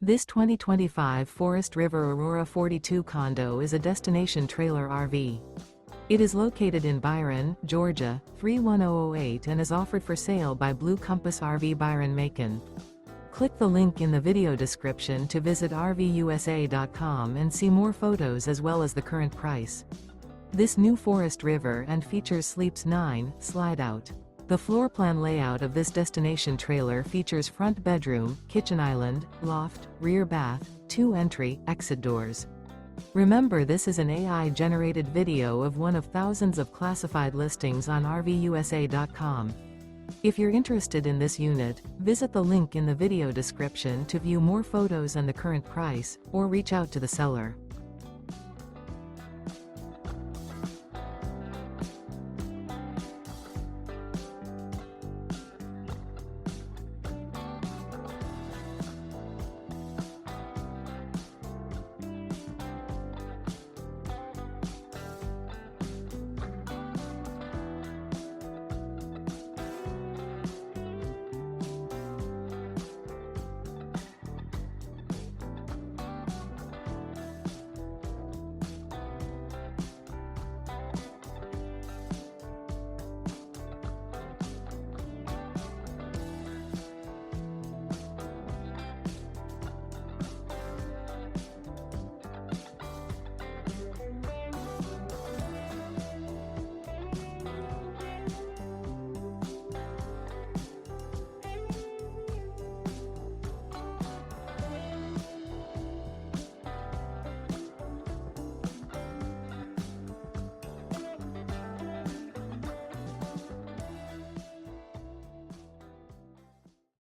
This 2025 Forest River Aurora 42 condo is a destination trailer RV. It is located in Byron, Georgia, 31008 and is offered for sale by Blue Compass RV Byron-Macon. Click the link in the video description to visit RVUSA.com and see more photos as well as the current price. This new Forest River and features Sleeps 9, Slideout. The floor plan layout of this destination trailer features front bedroom, kitchen island, loft, rear bath, 2 entry, exit doors. Remember, this is an AI-generated video of one of thousands of classified listings on RVUSA.com. If you're interested in this unit, visit the link in the video description to view more photos and the current price, or reach out to the seller.